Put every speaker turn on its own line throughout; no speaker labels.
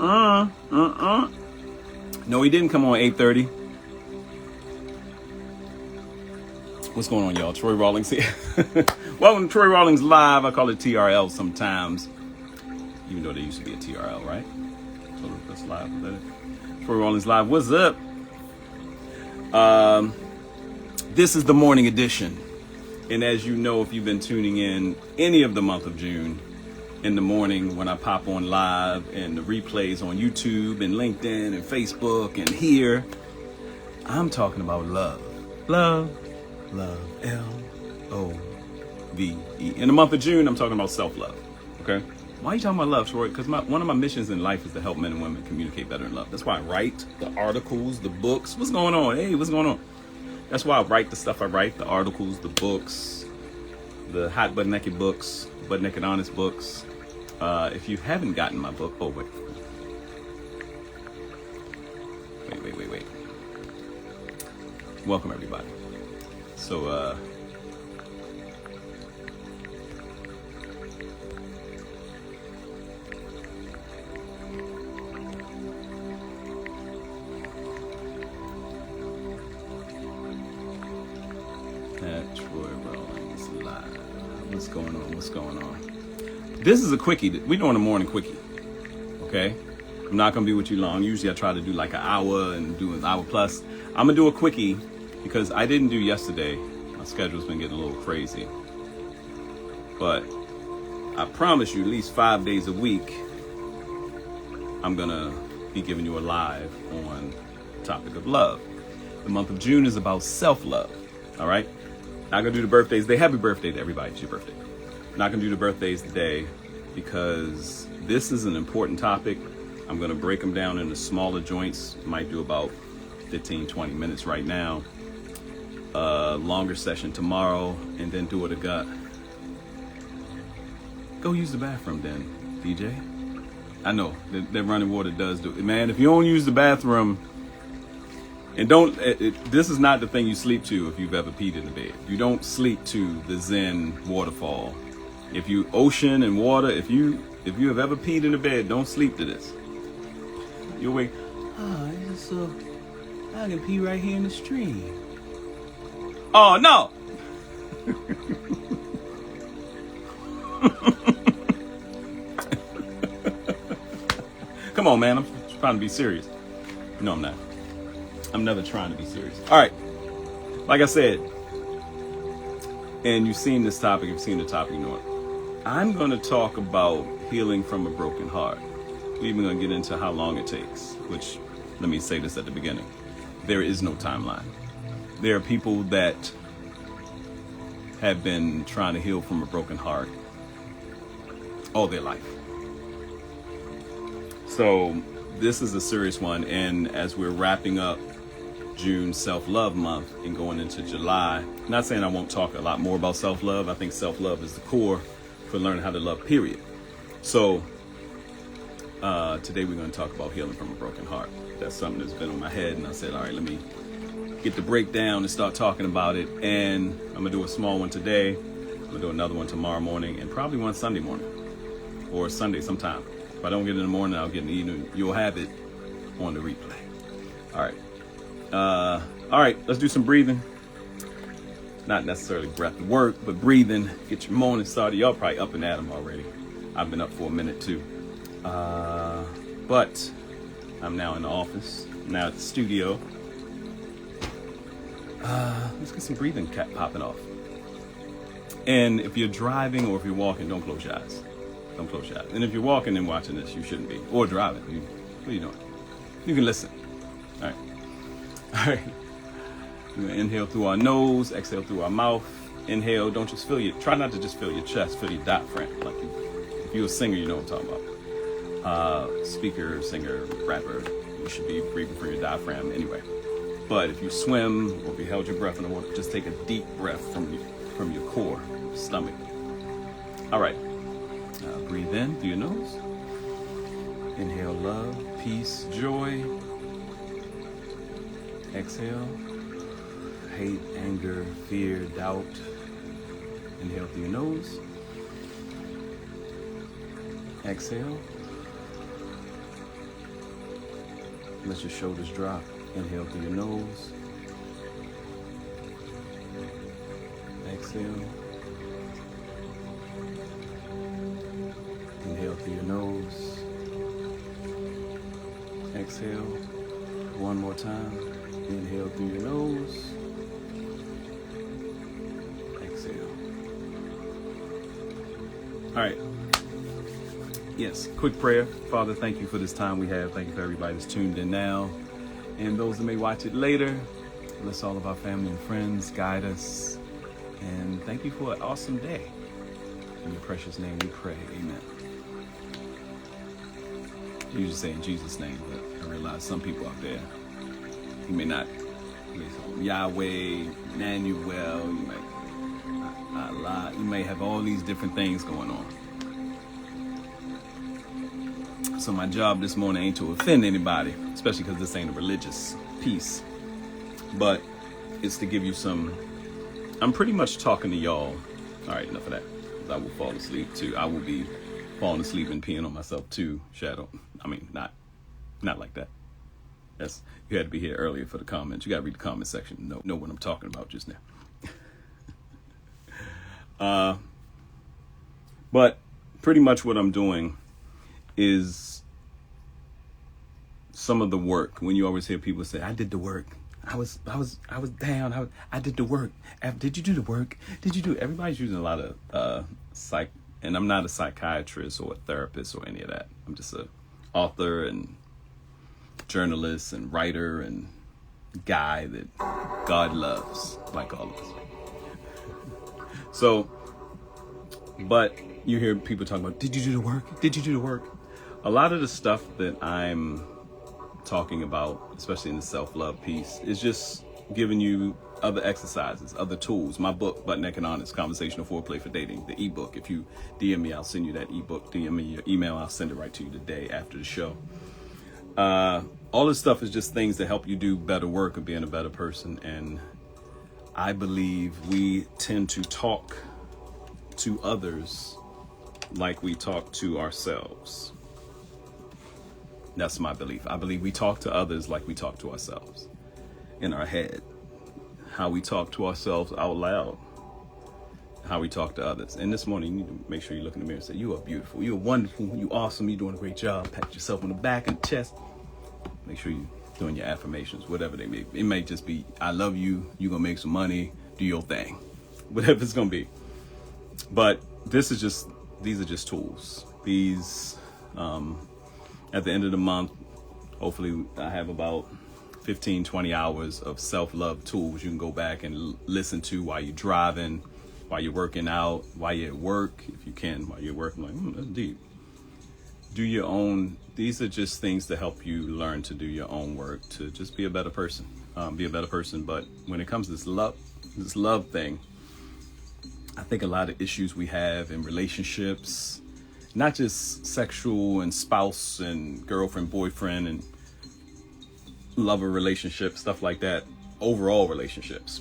No, he didn't come on 8:30. What's going on, y'all? Troy Rawlings here. Welcome to Troy Rawlings Live. I call it TRL sometimes, even though there used to be a TRL, right? So that's live. Troy Rawlings Live. What's up? This is the morning edition. And as you know, if you've been tuning in any of the month of June, in the morning when I pop on live and the replays on YouTube and LinkedIn and Facebook and here, I'm talking about love. Love, L-O-V-E. In the month of June, I'm talking about self-love, okay? Why are you talking about love, Troy? Because one of my missions in life is to help men and women communicate better in love. That's why I write the articles, the books. What's going on? Hey, what's going on? That's why I write the stuff I write, the articles, the books, the hot butt naked books, butt naked honest books. If you haven't gotten my book, wait. Welcome everybody. So, at Troy Rawlings Live. What's going on? This is a quickie. We're doing a morning quickie. Okay? I'm not going to be with you long. Usually I try to do like an hour and do an hour plus. I'm going to do a quickie because I didn't do yesterday. My schedule's been getting a little crazy. But I promise you at least 5 days a week, I'm going to be giving you a live on the topic of love. The month of June is about self-love. All right? Not going to do the birthdays today. Happy birthday to everybody. It's your birthday. Not going to do the birthdays today because this is an important topic. I'm going to break them down into smaller joints. Might do about 15, 20 minutes right now. Longer session tomorrow and then do it again. Go use the bathroom then, DJ. I know that running water does do it. Man, if you don't use the bathroom, and this is not the thing you sleep to if you've ever peed in the bed. You don't sleep to the Zen waterfall. If you ocean and water, if you have ever peed in the bed, don't sleep to this. You'll wake, it's so I can pee right here in the stream. Oh no! Come on, man. I'm trying to be serious. No, I'm not. I'm never trying to be serious. All right. Like I said, and you've seen this topic, you've seen the topic, you know it. I'm going to talk about healing from a broken heart. We're even going to get into how long it takes, which, let me say this at the beginning. There is no timeline. There are people that have been trying to heal from a broken heart all their life. So this is a serious one. And as we're wrapping up June self-love month and going into July, not saying I won't talk a lot more about self-love. I think self-love is the core for learning how to love, period. So today we're going to talk about healing from a broken heart. That's something that's been on my head, and I said, all right, let me get the breakdown and start talking about it. And I'm going to do a small one today. I'm going to do another one tomorrow morning, and probably one Sunday morning or Sunday sometime. If I don't get it in the morning, I'll get it in the evening. You'll have it on the replay. All right, let's do some breathing. Not necessarily breath work, but breathing. Get your morning started. Y'all probably up and at 'em already. I've been up for a minute too. But I'm now in the office, now at the studio. Let's get some breathing popping off. And if you're driving or if you're walking, don't close your eyes. Don't close your eyes. And if you're walking and watching this, you shouldn't be. Or driving. What are you doing? You can listen. All right. We're going to inhale through our nose, exhale through our mouth. Inhale, try not to just feel your chest, feel your diaphragm. Like if you're a singer, you know what I'm talking about. Speaker, singer, rapper, you should be breathing through your diaphragm anyway. But if you swim or if you held your breath in the water, just take a deep breath from your core, stomach. All right. Breathe in through your nose. Inhale love, peace, joy. Exhale hate, anger, fear, doubt. Inhale through your nose. Exhale. Let your shoulders drop. Inhale through your nose. Exhale. Inhale through your nose. Exhale. One more time. Inhale through your nose. Exhale. All right. Yes, quick prayer. Father, thank you for this time we have. Thank you for everybody that's tuned in now. And those that may watch it later. Bless all of our family and friends. Guide us. And thank you for an awesome day. In your precious name we pray. Amen. I usually say in Jesus' name, but I realize some people out there, you may not. Yahweh, Emmanuel, you might Allah, you may have all these different things going on. So my job this morning ain't to offend anybody, especially because this ain't a religious piece, but it's to give you some. I'm pretty much talking to y'all. All right, enough of that. I will fall asleep too. I will be falling asleep and peeing on myself too, Shadow. I mean, not like that. That's, you had to be here earlier for the comments. You got to read the comment section. Know what I'm talking about just now. But pretty much what I'm doing is some of the work. When you always hear people say, "I did the work. I was down. I did the work." Did you do the work? Did you do? Everybody's using a lot of psych, and I'm not a psychiatrist or a therapist or any of that. I'm just a author and journalist and writer and guy that God loves, like all of us. So, but you hear people talking about, "Did you do the work? Did you do the work?" A lot of the stuff that I'm talking about, especially in the self-love piece, is just giving you other exercises, other tools. My book, Butt Naked Honest, Conversational Foreplay for Dating, the ebook. If you DM me, I'll send you that ebook. DM me your email, I'll send it right to you the day after the show. All this stuff is just things that help you do better work of being a better person. And I believe we tend to talk to others like we talk to ourselves. That's my belief. I believe we talk to others like we talk to ourselves in our head. How we talk to ourselves out loud. How we talk to others. And this morning, you need to make sure you look in the mirror and say, "You are beautiful. You are wonderful. You are awesome. You're doing a great job." Pat yourself on the back and chest. Make sure you're doing your affirmations, whatever they may be. It may just be, "I love you. You're going to make some money. Do your thing." Whatever it's going to be. But these are just tools. These, at the end of the month, hopefully I have about 15, 20 hours of self-love tools you can go back and listen to while you're driving, while you're working out, while you're at work, if you can, while you're working. Like, that's deep. Do your own. These are just things to help you learn to do your own work, to just be a better person. But when it comes to this love thing, I think a lot of issues we have in relationships, not just sexual and spouse and girlfriend, boyfriend and lover relationships, stuff like that, overall relationships,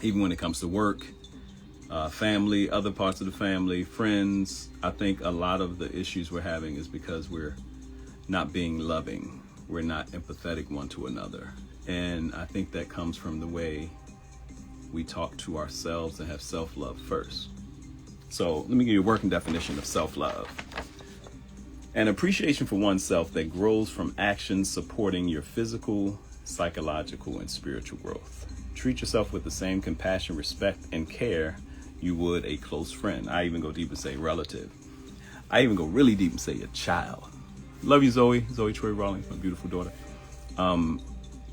even when it comes to work, family, other parts of the family, friends. I think a lot of the issues we're having is because we're not being loving. We're not empathetic one to another. And I think that comes from the way we talk to ourselves and have self-love first. So let me give you a working definition of self-love. An appreciation for oneself that grows from actions supporting your physical, psychological, and spiritual growth. Treat yourself with the same compassion, respect, and care you would a close friend. I even go deep and say relative. I even go really deep and say a child. Love you, Zoe Troy Rawlings, my beautiful daughter.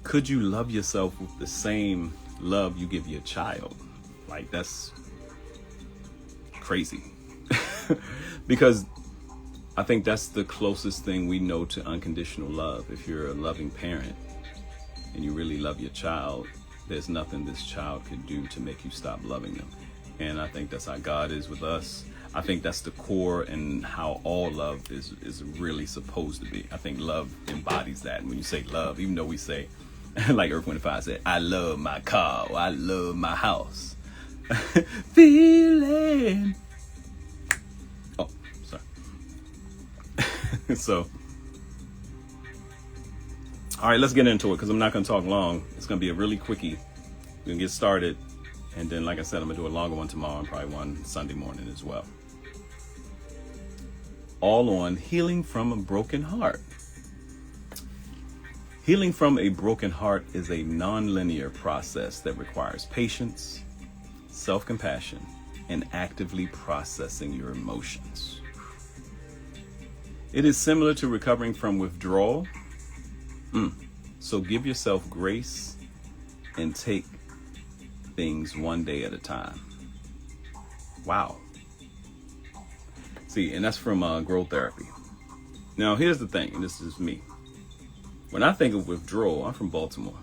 Could you love yourself with the same love you give your child? Like, that's crazy. Because I think that's the closest thing we know to unconditional love. If you're a loving parent and you really love your child, there's nothing this child could do to make you stop loving them. And I think that's how God is with us. I think that's the core and how all love is really supposed to be. I think love embodies that. And when you say love, even though we say, like Earth, Wind & Fire said, "I love my car," or "I love my house." Feeling. Oh, sorry. So All right, let's get into it because I'm not going to talk long. It's going to be a really quickie. We're going to get started. And then, like I said, I'm going to do a longer one tomorrow and probably one Sunday morning as well. All on healing from a broken heart. Healing from a broken heart is a non-linear process that requires patience, self-compassion, and actively processing your emotions. It is similar to recovering from withdrawal. So give yourself grace and take things one day at a time. Wow. See, and that's from growth therapy. Now, here's the thing, and this is me. When I think of withdrawal, I'm from Baltimore.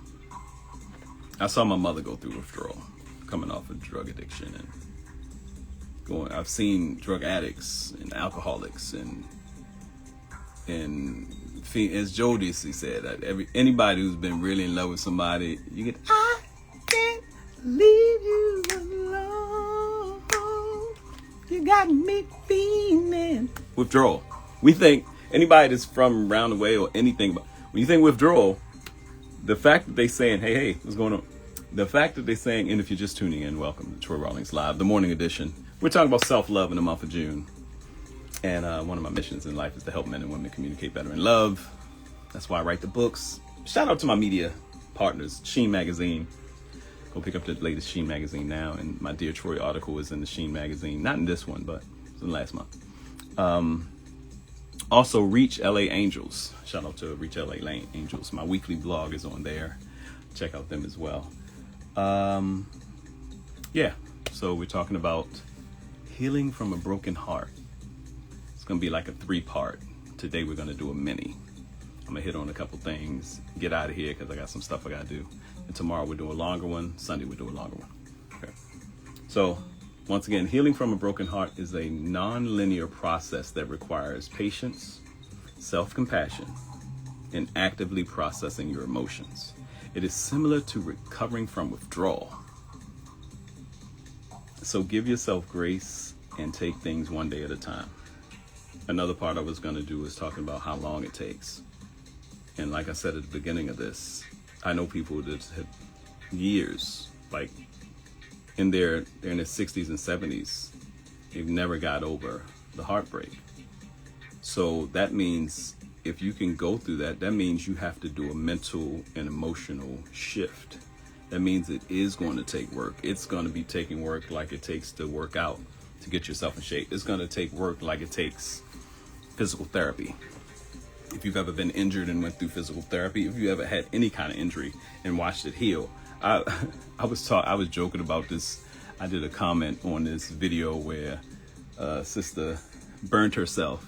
I saw my mother go through withdrawal, coming off of drug addiction and going. I've seen drug addicts and alcoholics and as Jody said, anybody who's been really in love with somebody, you get, I can't leave you alone. You got me feeling withdrawal. We think anybody that's from around the way or anything, but when you think withdrawal, the fact that they saying, hey, what's going on? The fact that they saying, and if you're just tuning in, welcome to Troy Rawlings Live, the morning edition. We're talking about self-love in the month of June. And one of my missions in life is to help men and women communicate better in love. That's why I write the books. Shout out to my media partners, Sheen Magazine. Go pick up the latest Sheen Magazine now. And my Dear Troy article is in the Sheen Magazine. Not in this one, but it's in last month. Also, Reach LA Angels. Shout out to Reach LA Angels. My weekly blog is on there. Check out them as well. Yeah, so we're talking about healing from a broken heart. It's going to be like a 3-part. Today we're going to do a mini. I'm going to hit on a couple things, get out of here because I got some stuff I got to do. And tomorrow we'll do a longer one. Sunday we'll do a longer one. Okay. So, once again, healing from a broken heart is a non-linear process that requires patience, self-compassion, and actively processing your emotions. It is similar to recovering from withdrawal. So give yourself grace and take things one day at a time. Another part I was going to do is talking about how long it takes. And like I said at the beginning of this, I know people that have years, like they're in their 60s and 70s, they've never got over the heartbreak. So that means if you can go through that, that means you have to do a mental and emotional shift. That means it is going to take work. It's going to be taking work like it takes to work out to get yourself in shape. It's going to take work like it takes physical therapy. If you've ever been injured and went through physical therapy, if you ever had any kind of injury and watched it heal, I was joking about this. I did a comment on this video where sister burned herself,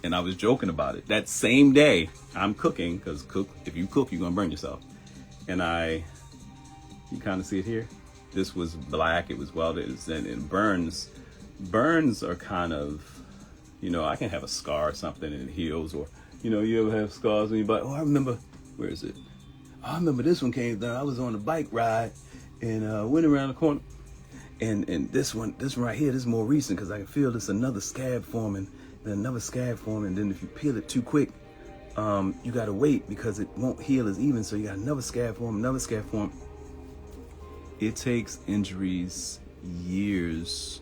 and I was joking about it. That same day, I'm cooking, because if you cook, you're gonna burn yourself. And you kind of see it here. This was black. It was welded, and burns are kind of, I can have a scar or something and it heals, or you ever have scars on your body? Oh, I remember. Where is it? I remember this one came down. I was on a bike ride and went around the corner. And this one right here, this is more recent because I can feel this another scab forming, then another scab forming. And then if you peel it too quick, you got to wait because it won't heal as even. So you got another scab form, another scab form. It takes injuries years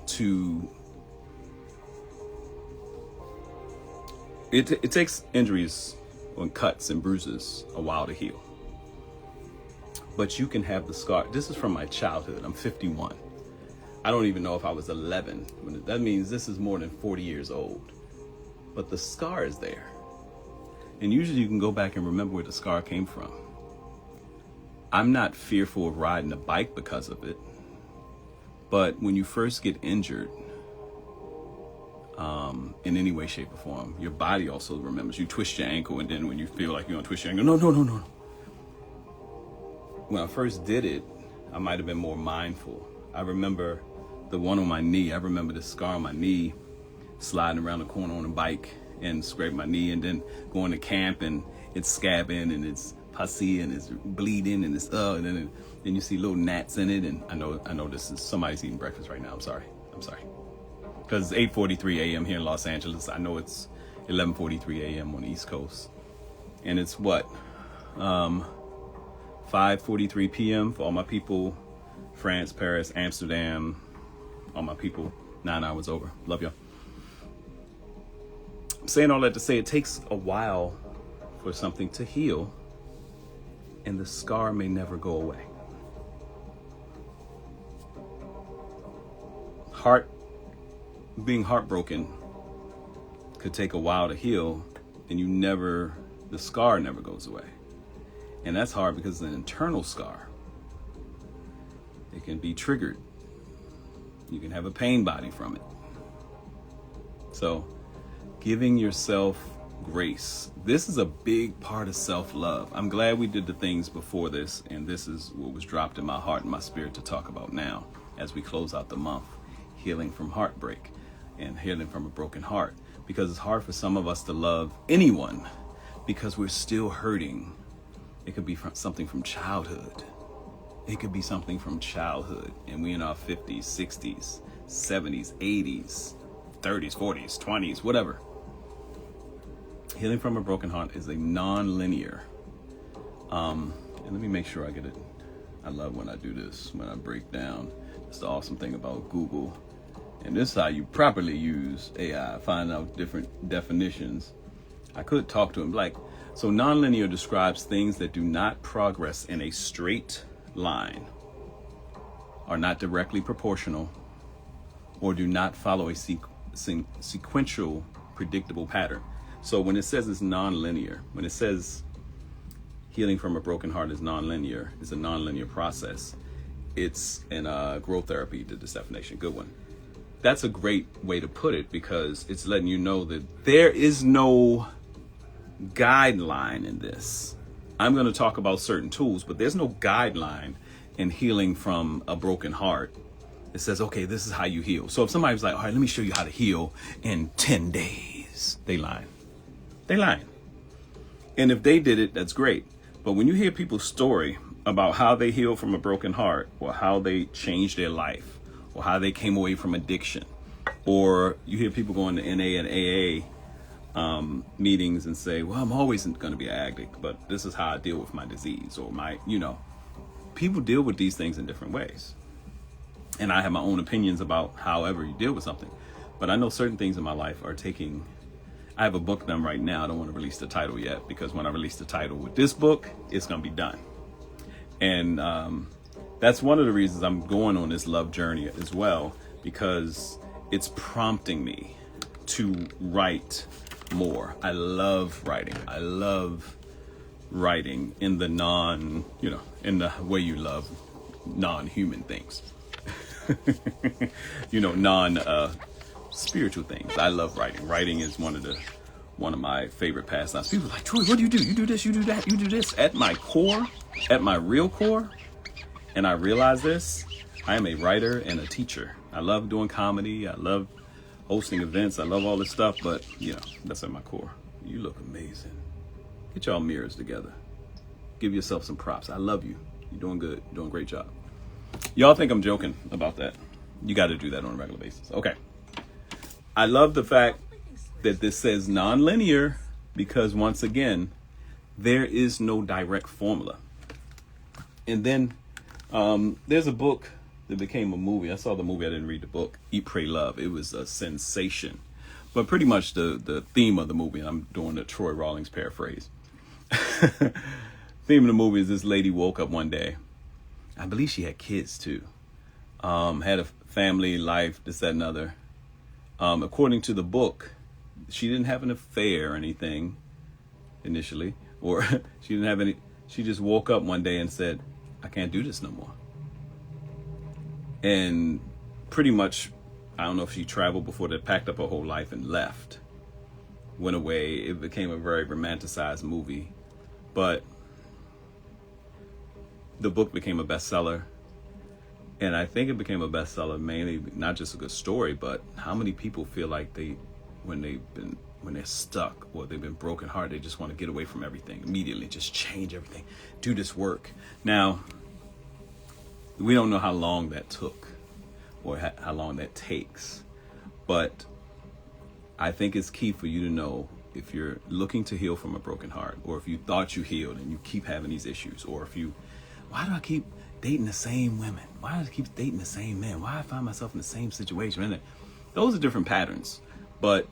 to... It takes injuries on cuts and bruises a while to heal. But you can have the scar. This is from my childhood. I'm 51. I don't even know if I was 11. That means this is more than 40 years old. But the scar is there. And usually you can go back and remember where the scar came from. I'm not fearful of riding a bike because of it. But when you first get injured, in any way, shape, or form, your body also remembers. You twist your ankle, and then when you feel like you're going to twist your ankle, no. When I first did it, I might have been more mindful. I remember the one on my knee. I remember the scar on my knee, sliding around the corner on a bike and scraped my knee, and then going to camp, and it's scabbing, and it's pussy, and it's bleeding, and it's and then you see little gnats in it. And I know this is somebody's eating breakfast right now. I'm sorry. Because it's 8:43 a.m. here in Los Angeles. I know it's 11:43 a.m. on the East Coast. And it's what? 5:43 p.m. for all my people, France, Paris, Amsterdam, all my people, 9 hours over. Love y'all. I'm saying all that to say it takes a while for something to heal, and the scar may never go away. Being heartbroken could take a while to heal, and the scar never goes away. And that's hard because it's an internal scar. It can be triggered. You can have a pain body from it. So, giving yourself grace. This is a big part of self-love. I'm glad we did the things before this, and this is what was dropped in my heart and my spirit to talk about now as we close out the month. Healing from heartbreak and healing from a broken heart. Because it's hard for some of us to love anyone because we're still hurting. It could be something from childhood. It could be something from childhood, and we in our 50s, 60s, 70s, 80s, 30s, 40s, 20s, whatever. Healing from a broken heart is a non-linear. And let me make sure I get it. I love when I do this, when I break down. It's the awesome thing about Google. And this is how you properly use AI, find out different definitions. I could talk to him so nonlinear describes things that do not progress in a straight line, are not directly proportional, or do not follow a sequential, predictable pattern. So when it says it's nonlinear, when it says healing from a broken heart is nonlinear, it's a nonlinear process. It's in growth therapy, did this definition, good one. That's a great way to put it because it's letting you know that there is no guideline in this. I'm going to talk about certain tools, but there's no guideline in healing from a broken heart. It says, okay, this is how you heal. So if somebody's like, all right, let me show you how to heal in 10 days, they lying. And if they did it, that's great. But when you hear people's story about how they heal from a broken heart, or how they changed their life, or how they came away from addiction, or you hear people going to NA and AA meetings and say, well, I'm always going to be an addict, but this is how I deal with my disease, or people deal with these things in different ways. And I have my own opinions about however you deal with something. But I know certain things in my life I have a book done right now. I don't want to release the title yet, because when I release the title with this book, it's going to be done. And that's one of the reasons I'm going on this love journey as well, because it's prompting me to write more. I love writing. I love writing in the in the way you love non-human things. Non-spiritual things. I love writing. Writing is one of my favorite pastimes. People are like, Troy, what do? You do this, you do that, you do this. At my core, at my real core, and I realize this, I am a writer and a teacher. I love doing comedy. I love hosting events. I love all this stuff, but that's at my core. You look amazing. Get y'all mirrors together. Give yourself some props. I love you. You're doing good. You're doing a great job. Y'all think I'm joking about that. You got to do that on a regular basis. Okay. I love the fact that this says non-linear, because once again, there is no direct formula. And then there's a book that became a movie. I saw the movie. I didn't read the book. Eat, Pray, Love. It was a sensation. But pretty much the theme of the movie, and I'm doing the Troy Rawlings paraphrase. Theme of the movie is this lady woke up one day. I believe she had kids too. Had a family life, this, that, and other. According to the book, she didn't have an affair or anything initially, or she didn't have any. She just woke up one day and said, I can't do this no more. And pretty much, I don't know if she traveled before that, packed up her whole life and left, went away. It became a very romanticized movie, but the book became a bestseller. And I think it became a bestseller mainly, not just a good story, but how many people feel like when they're stuck or they've been broken hearted, they just want to get away from everything immediately, just change everything, do this work. Now, we don't know how long that took or how long that takes, but I think it's key for you to know if you're looking to heal from a broken heart, or if you thought you healed and you keep having these issues, or if you, why do I keep dating the same women? Why do I keep dating the same men? Why do I find myself in the same situation? And those are different patterns. But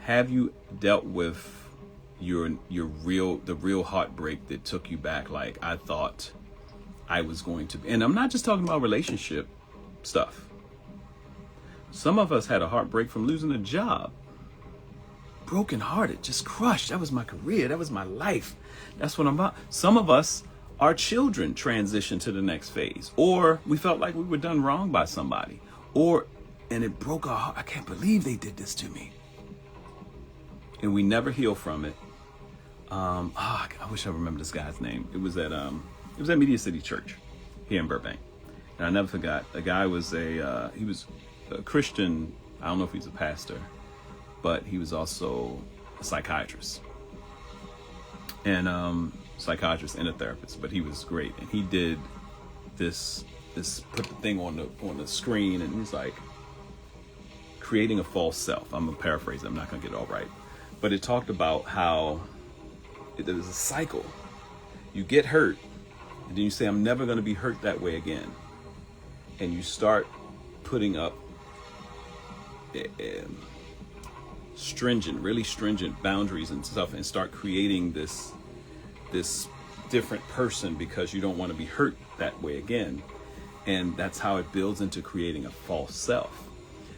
have you dealt with the real heartbreak that took you back? Like, I thought I was going to be, and I'm not just talking about relationship stuff. Some of us had a heartbreak from losing a job. Broken hearted, just crushed. That was my career. That was my life. That's what I'm about. Some of us, our children transitioned to the next phase, or we felt like we were done wrong by somebody, and it broke our heart. I can't believe they did this to me. And we never heal from it. I wish I remember this guy's name. It was at Media City Church here in Burbank. And I never forgot. The guy was he was a Christian. I don't know if he's a pastor, but he was also a psychiatrist. And psychiatrist and a therapist, but he was great. And he did this put the thing on the screen, and he's like creating a false self. I'm gonna paraphrase it. I'm not gonna get it all right. But it talked about how there was a cycle. You get hurt, and then you say, I'm never going to be hurt that way again. And you start putting up really stringent boundaries and stuff, and start creating this different person because you don't want to be hurt that way again. And that's how it builds into creating a false self.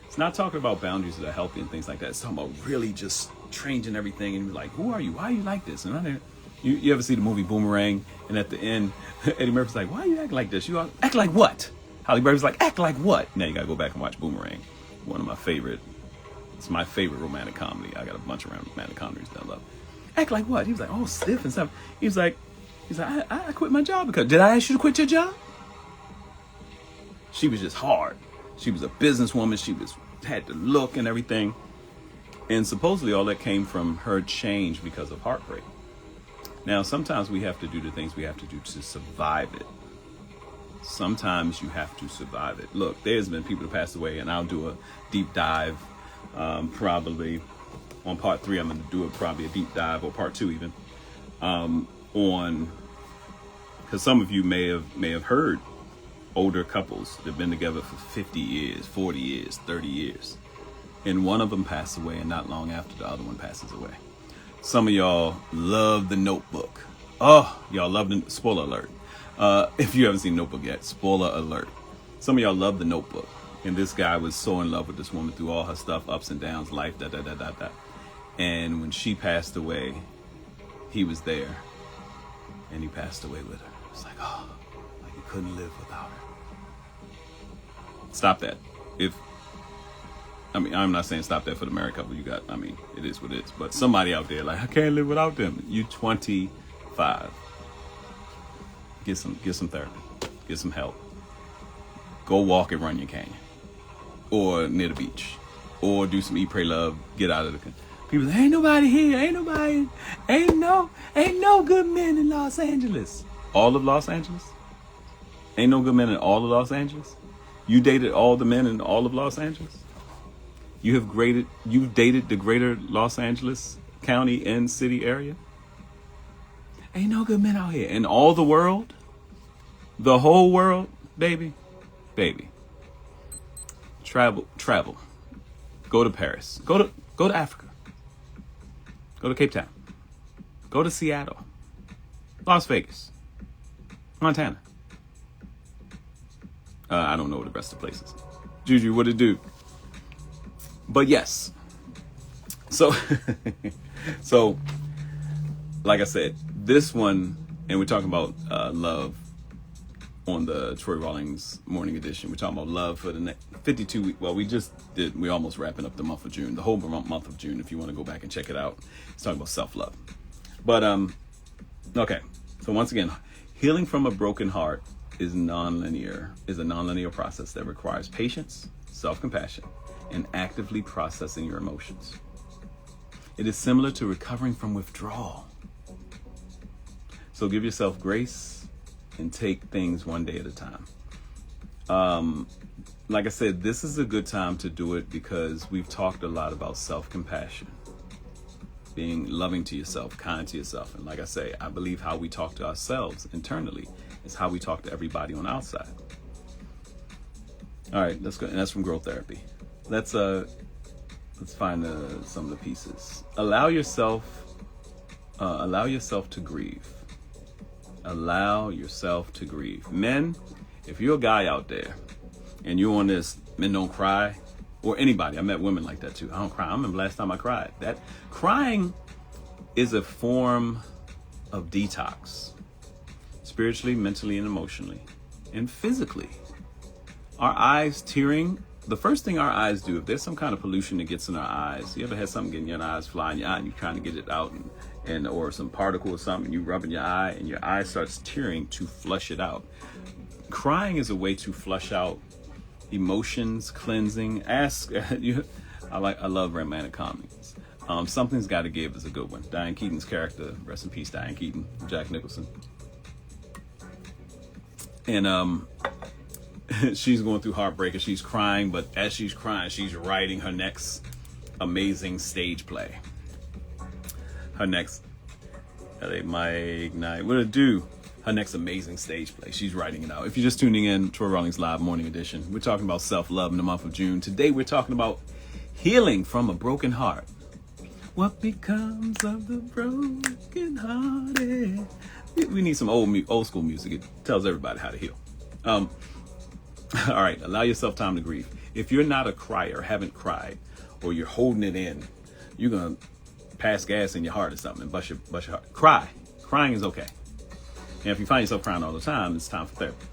It's not talking about boundaries that are healthy and things like that. It's talking about really just changing everything, and you're like, who are you? Why are you like this? And you ever see the movie Boomerang? And at the end, Eddie Murphy's like, why you act like this? You act like what? Halle Berry's like, act like what? Now you gotta go back and watch Boomerang. It's my favorite romantic comedy. I got a bunch of romantic comedies that I love. Act like what? He was like, oh, stiff and stuff. He's like, I quit my job because, did I ask you to quit your job? She was just hard. She was a businesswoman. She had the look and everything. And supposedly all that came from her change because of heartbreak. Now, sometimes we have to do the things we have to do to survive it. Sometimes you have to survive it. Look, there's been people that passed away, and I'll do a deep dive probably on part 3. I'm going to do probably a deep dive, or part 2 even, on, because some of you may have heard older couples that have been together for 50 years, 40 years, 30 years. And one of them passed away, and not long after the other one passes away. Some of y'all love The Notebook. Oh, y'all love the, spoiler alert. If you haven't seen Notebook yet, spoiler alert. Some of y'all love The Notebook. And this guy was so in love with this woman through all her stuff, ups and downs, life, And when she passed away, he was there. And he passed away with her. It's like, oh, like he couldn't live without her. Stop that. I'm not saying stop that for the married couple. It is what it is. But somebody out there like, I can't live without them. You 25. Get some therapy. Get some help. Go walk at Runyon Canyon. Or near the beach. Or do some Eat, Pray, Love. Get out of the country. People say, ain't nobody here. Ain't no good men in Los Angeles. All of Los Angeles? Ain't no good men in all of Los Angeles? You dated all the men in all of Los Angeles? You've dated the greater Los Angeles County and city area? Ain't no good men out here. In all the world? The whole world? Baby. Travel. Go to Paris. Go to Africa. Go to Cape Town. Go to Seattle. Las Vegas. Montana. I don't know the rest of the places. Juju, what it do? But yes. So, like I said, this one, and we're talking about love on the Troy Rawlings morning edition. We're talking about love for the next 52 weeks. Well, we're almost wrapping up the month of June, the whole month of June. If you want to go back and check it out, it's talking about self-love. But, okay. So once again, healing from a broken heart is a nonlinear process that requires patience, self-compassion, and actively processing your emotions. It is similar to recovering from withdrawal. So give yourself grace and take things one day at a time. Like I said, this is a good time to do it because we've talked a lot about self-compassion. being loving to yourself, kind to yourself. And like I say, I believe how we talk to ourselves internally is how we talk to everybody on the outside. All right, let's go. And that's from growth therapy. Let's find some of the pieces. Allow yourself to grieve. Allow yourself to grieve. Men, if you're a guy out there and you're on this men don't cry, or anybody, I met women like that too. I don't cry. I remember last time I cried. That crying is a form of detox, spiritually, mentally, and emotionally, and physically. Our eyes tearing, the first thing our eyes do, if there's some kind of pollution that gets in our eyes, you ever had something get in your eyes, fly in your eye, and you're trying to get it out, and or some particle or something, you rub in your eye, and your eye starts tearing to flush it out. Crying is a way to flush out emotions, cleansing. I love romantic comedies. Something's Got to Give is a good one. Diane Keaton's character, rest in peace, Diane Keaton, Jack Nicholson. And she's going through heartbreak and she's crying, but as she's crying, she's writing her next amazing stage play. Her next, what it do? Her next amazing stage play. She's writing it out. If you're just tuning in to a Rawlings Live Morning Edition, we're talking about self-love in the month of June. Today we're talking about healing from a broken heart. What becomes of the broken hearted? We need some old school music. It tells everybody how to heal. All right, allow yourself time to grieve. If you're not a crier, haven't cried, or you're holding it in, you're gonna pass gas in your heart or something and bust your heart. Cry. Crying is okay. And if you find yourself crying all the time, it's time for therapy.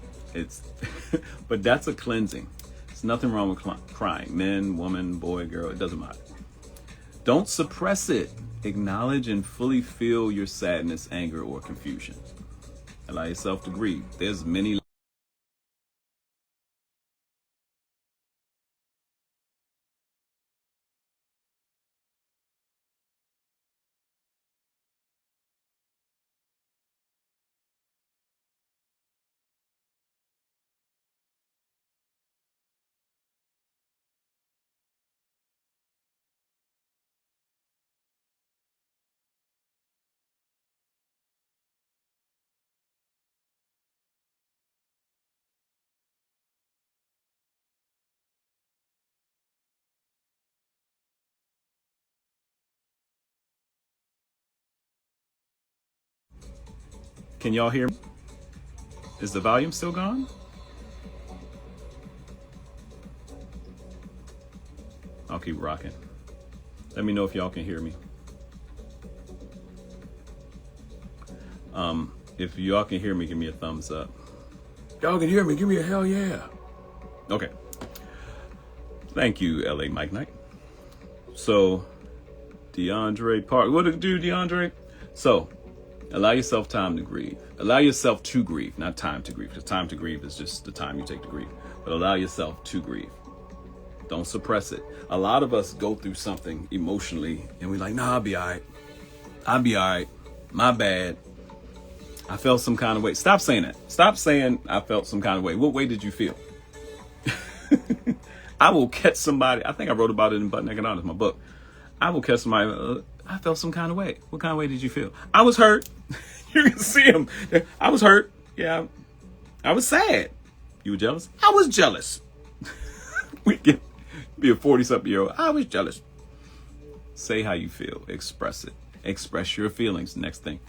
But that's a cleansing. There's nothing wrong with crying. Men, woman, boy, girl, it doesn't matter. Don't suppress it. Acknowledge and fully feel your sadness, anger, or confusion. Allow yourself to grieve. There's many. Can y'all hear me? Is the volume still gone? I'll keep rocking. Let me know if y'all can hear me. If y'all can hear me, give me a thumbs up. Y'all can hear me, give me a hell yeah. Okay. Thank you, LA Mike Knight. So, DeAndre Park. What did it do, DeAndre? So, allow yourself time to grieve. Allow yourself to grieve, not time to grieve, because time to grieve is just the time you take to grieve. But allow yourself to grieve. Don't suppress it. A lot of us go through something emotionally and we're like, nah, I'll be all right. I'll be all right. My bad. I felt some kind of way. Stop saying that. Stop saying I felt some kind of way. What way did you feel? I will catch somebody. I think I wrote about it in Butt Naked Honest, my book. I will catch somebody. I felt some kind of way. What kind of way did you feel? I was hurt. You can see him. I was hurt. Yeah. I was sad. You were jealous? I was jealous. We get be a 40-something-year-old. I was jealous. Say how you feel. Express it. Express your feelings. Next thing.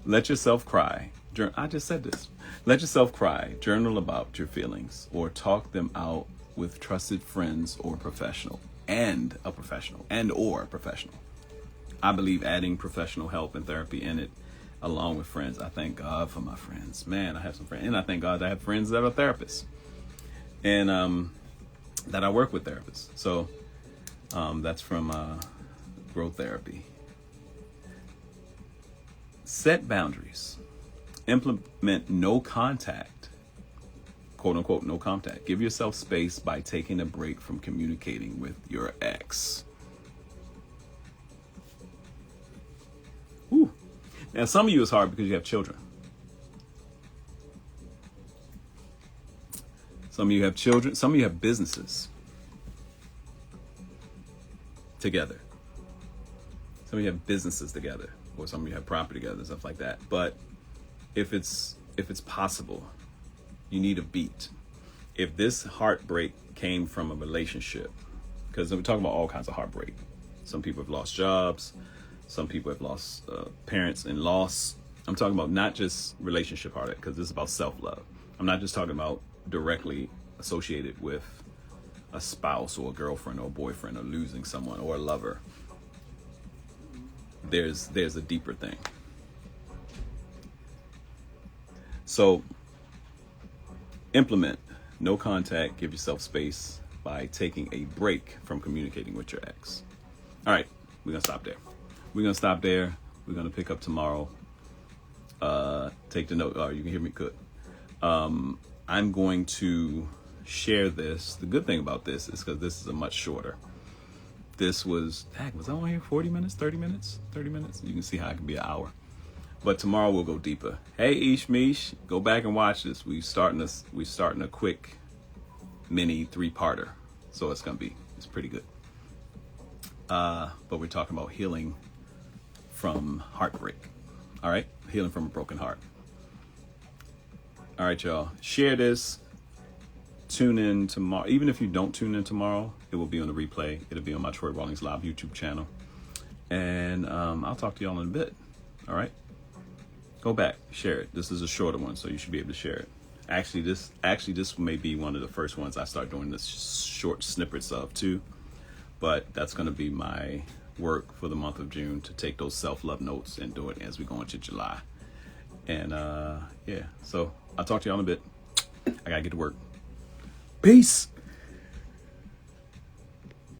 Let yourself cry. I just said this. Let yourself cry. Journal about your feelings or talk them out with trusted friends or professional. And or professional. I believe adding professional help and therapy in it along with friends. I thank God for my friends. Man, I have some friends. And I thank God I have friends that are therapists. And that I work with therapists. So that's from growth therapy. Set boundaries. Implement no contact. Quote unquote, no contact. Give yourself space by taking a break from communicating with your ex. Whew. Now, some of you it's hard because you have children. Some of you have children. Some of you have businesses together. Some of you have businesses together, or some of you have property together, stuff like that. But if it's possible, you need a beat. If this heartbreak came from a relationship, because we're talking about all kinds of heartbreak. Some people have lost jobs. Some people have lost parents and loss. I'm talking about not just relationship heartache, because this is about self-love. I'm not just talking about directly associated with a spouse or a girlfriend or a boyfriend or losing someone or a lover. There's a deeper thing. So implement no contact, give yourself space by taking a break from communicating with your ex. All right, we're gonna stop there. We're gonna stop there. We're gonna pick up tomorrow. Take the note. Oh, you can hear me good. I'm going to share this. The good thing about this is because this is a much shorter. This was I on here 40 minutes, 30 minutes, 30 minutes? You can see how it can be an hour. But tomorrow we'll go deeper. Hey, Ishmish, go back and watch this. We're starting a quick mini 3-parter. So it's pretty good. But we're talking about healing from heartbreak. All right? Healing from a broken heart. All right, y'all. Share this. Tune in tomorrow. Even if you don't tune in tomorrow, it will be on the replay. It'll be on my Troy Rawlings Live YouTube channel. And I'll talk to y'all in a bit. All right? Go back. Share it. This is a shorter one, so you should be able to share it. Actually, this may be one of the first ones I start doing this short snippets of, too. But that's going to be my work for the month of June, to take those self-love notes and do it as we go into July. And, yeah. So I'll talk to y'all in a bit. I got to get to work. Peace.